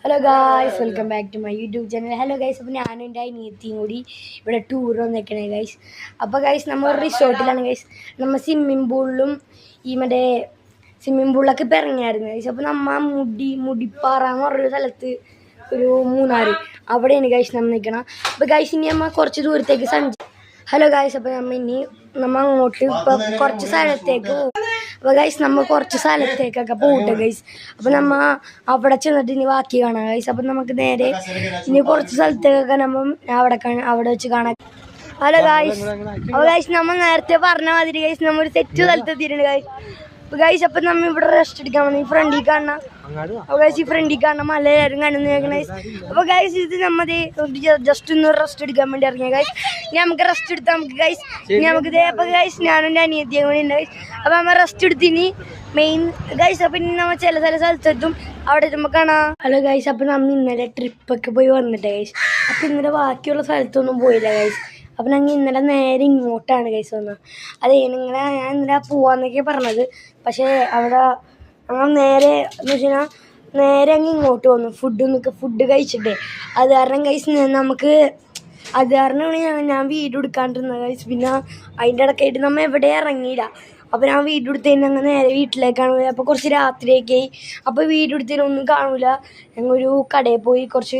Hello guys, welcome back to my YouTube channel. Hello guys, അപ്പോൾ ഞാനും എൻ്റെ അനിയത്തിയും കൂടി ഇവിടെ ടൂർ വന്നേക്കണേ ഗൈസ്. അപ്പോൾ ഗൈസ് നമ്മൾ റിസോർട്ടിലാണ് ഗൈസ്. നമ്മൾ സ്വിമ്മിങ് പൂളിലും മറ്റേ സ്വിമ്മിങ് പൂളിലൊക്കെ ഇപ്പോൾ ഇറങ്ങിയായിരുന്നു ഗൈസ്. അപ്പോൾ നമ്മൾ മുടിപ്പാറ എന്ന് പറഞ്ഞൊരു സ്ഥലത്ത് ഒരു മൂന്നാറ് അവിടെയാണ് ഗൈസ് നമ്മൾ നിൽക്കണം. അപ്പോൾ ഗൈസ് ഇനി നമ്മൾ കുറച്ച് ദൂരത്തേക്ക് ഹലോ ഗൈസ്, അപ്പോൾ നമ്മൾ അങ്ങോട്ട് ഇപ്പോൾ കുറച്ച് സ്ഥലത്തേക്ക് പോകും. അപ്പോൾ ഗൈസ് നമ്മൾ കുറച്ച് സ്ഥലത്തേക്കൊക്കെ പോകട്ടെ ഗൈസ്. അപ്പോൾ നമ്മൾ അവിടെ ചെന്നിട്ട് ഇനി ബാക്കി കാണാം ഗൈസ്. അപ്പം നമുക്ക് നേരെ ഇനി കുറച്ച് സ്ഥലത്തേക്കൊക്കെ നമ്മൾ അവിടെ വെച്ച് കാണാം. ഹലോ ഗൈസ്, അപ്പോൾ ഗൈസ് നമ്മൾ നേരത്തെ പറഞ്ഞ മാതിരി ഗൈസ് നമ്മൾ ഒരു സെറ്റ് സ്ഥലത്തെത്തിയിട്ടുണ്ട് ഗൈസ്. അപ്പോൾ ഗൈസ് അപ്പം നമ്മൾ ഇവിടെ റെസ്റ്റ് എടുക്കാൻ വന്നു. ഈ ഫ്രണ്ടിൽ കാണണം. അപ്പോൾ ഗൈസ് ഈ ഫ്രണ്ടിൽ കാണണം മല എല്ലാവരും കാണുന്ന ഗൈസ്. അപ്പോൾ ഗൈസ് ഇത് നമ്മൾ ജസ്റ്റ് ഒന്ന് റെസ്റ്റ് എടുക്കാൻ വേണ്ടി ഇറങ്ങിയ ഗൈസ്. ഇനി നമുക്ക് റെസ്റ്റ് എടുത്താൽ നമുക്ക് ഗൈസ് ഇനി നമുക്ക് ഇതേ. അപ്പോൾ ഗൈസ് ഞാനും എൻ്റെ അനിയത്തിയും കൂടി ഉണ്ട് ഗൈസ്. അപ്പോൾ നമ്മൾ റെസ്റ്റ് എടുത്തിനി മെയിൻ ഗൈസ്. അപ്പം ഇനി നമ്മൾ ചില സ്ഥലത്തെത്തും. അവിടെ എത്തുമ്പോൾ കാണാം. ഹലോ ഗൈസ്, അപ്പം നമ്മൾ ഇന്നലെ ട്രിപ്പൊക്കെ പോയി വന്നിട്ട് ഗൈസ്. അപ്പം ഇന്നലെ ബാക്കിയുള്ള സ്ഥലത്തൊന്നും പോയില്ല ഗൈസ്. അപ്പം ഞങ്ങൾ ഇന്നലെ നേരെ ഇങ്ങോട്ടാണ് ഗൈസ് വന്നത്. അതെ ഞാൻ ഇന്നലെ പോവാന്നൊക്കെ പറഞ്ഞത്. പക്ഷേ അവിടെ ഞങ്ങൾ നേരെ എന്ന് വെച്ച് കഴിഞ്ഞാൽ നേരെ അങ്ങ് ഇങ്ങോട്ട് വന്നു ഫുഡ് കഴിച്ചിട്ടേ. അത് കാരണം ഗൈസ് നമുക്ക് അത് കാരണമാണ് ഞാൻ വീഡിയോ എടുക്കാണ്ടിരുന്നത് ഗൈസ്. പിന്നെ അതിൻ്റെ ഇടയ്ക്കായിട്ട് നമ്മൾ എവിടെ ഇറങ്ങിയില്ല. അപ്പോൾ ഞാൻ വീഡിയോ എടുത്തതിന് ഞങ്ങൾ നേരെ വീട്ടിലേക്കാണ് പോയി. അപ്പോൾ കുറച്ച് രാത്രിയൊക്കെ ആയി. അപ്പോൾ വീഡിയോ എടുത്തതിനൊന്നും കാണില്ല. ഞങ്ങൾ ഒരു കടയിൽ പോയി കുറച്ച്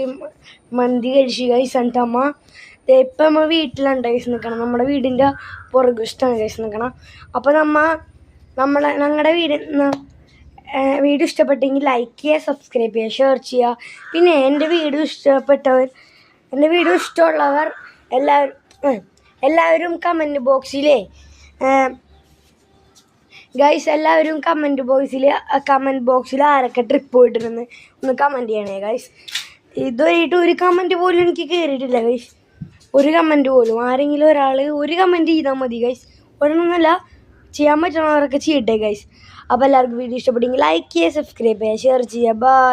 മന്തി കഴിച്ച് ഗൈസ്. എന്നിട്ട് അമ്മ ഇപ്പം നമ്മൾ വീട്ടിലാണ് ഗൈസ് നിൽക്കണം. നമ്മുടെ വീടിൻ്റെ പുറകുവശത്താണ് ഗൈസ് നിൽക്കണം. അപ്പോൾ ഞങ്ങളുടെ വീഡിയോ ഇഷ്ടപ്പെട്ടെങ്കിൽ ലൈക്ക് ചെയ്യുക, സബ്സ്ക്രൈബ് ചെയ്യുക, ഷെയർ ചെയ്യുക. പിന്നെ എൻ്റെ വീഡിയോ ഇഷ്ടമുള്ളവർ എല്ലാവരും കമൻറ്റ് ബോക്സിൽ ആരൊക്കെ ട്രിപ്പ് പോയിട്ടിരുന്ന് ഒന്ന് കമൻറ്റ് ചെയ്യണേ ഗൈസ്. ഇതുവരെയായിട്ട് ഒരു കമൻറ്റ് പോലും എനിക്ക് കയറിയിട്ടില്ല ഗൈസ്. ഒരു കമൻറ്റ് പോലും. ആരെങ്കിലും ഒരാൾ ഒരു കമൻറ്റ് ചെയ്താൽ മതി ഗൈസ്. ഒരെണ്ണമൊന്നുമല്ല, ചെയ്യാൻ പറ്റുന്നവരൊക്കെ ചെയ്യട്ടെ ഗൈസ്. അപ്പോൾ എല്ലാവർക്കും വീഡിയോ ഇഷ്ടപ്പെട്ടെങ്കിൽ ലൈക്ക് ചെയ്യുക, സബ്സ്ക്രൈബ് ചെയ്യുക, ഷെയർ ചെയ്യുക. ബൈ.